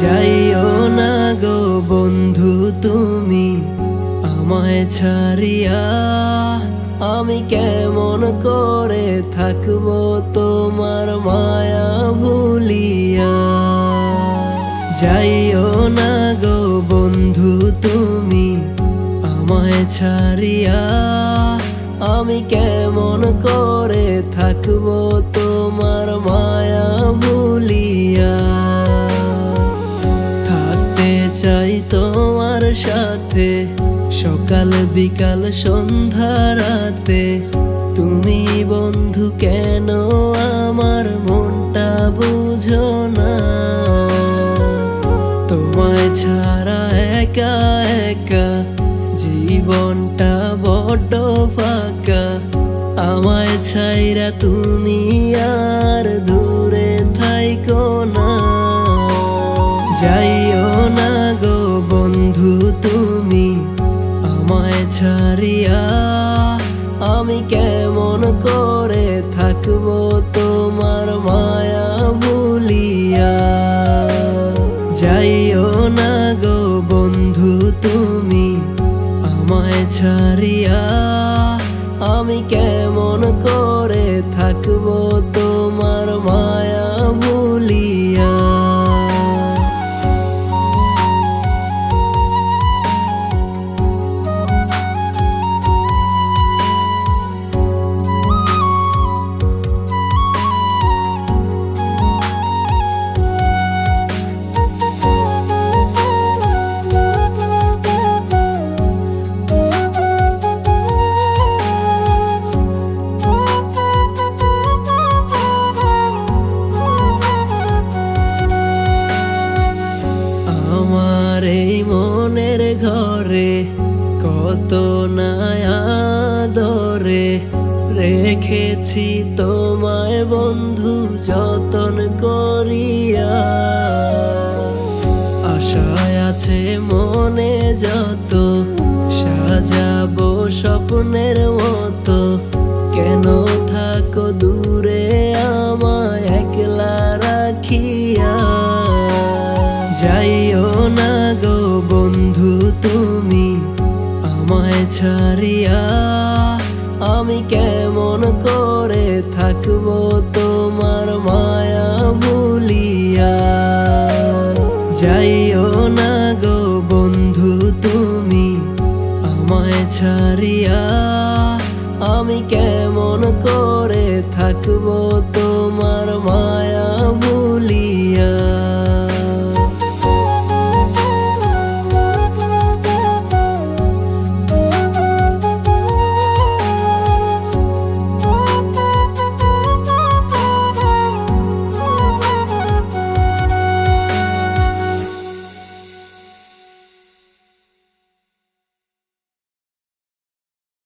যাইও না গো বন্ধু তুমি আমায় ছাড়িয়া, আমি কেমন করে থাকবো তোমার মায়া ভুলিয়া। যাইও না গো বন্ধু তুমি আমায় ছাড়িয়া, আমি কেমন করে থাকবো তোমার মায়া ভুলিয়া। থাকতে চাই তোমার সাথে সকাল বিকাল সন্ধ্যা রাতে, তুমি বন্ধু কেন আমার মনটা বুঝো না। তোমায় ছাড়া একা একা জীবনটা বড্ড ফাঁকা, আমায় ছাইরা তুমি আর দূরে থাইকো না। যাইও না গো বন্ধু তুমি আমায় ছাড়িয়া, আমি কেমন করে থাকবো তোমার মায়া ভুলিয়া। যাইও না গো বন্ধু তুমি আমায় ছাড়িয়া, আমি কেমন করে থাকবো তোমার মায়া ভুলিয়া। আমার এই মনের ঘরে কত আদরে রেখেছি তোমায় বন্ধু যতন করিয়া। আশায় আছে মনে যত সাজাবো স্বপ্নের মতো, কেন থাকো দূরে আমায় একলা রাখিয়া। যাইও না গো বন্ধু তুমি আমায় ছাড়িয়া, আমি কেমন করে থাকবো তোমার মায়া ভুলিয়া। যাইও না গো বন্ধু তুমি আমায় ছাড়িয়া, আমি কেমন করে থাকবো তো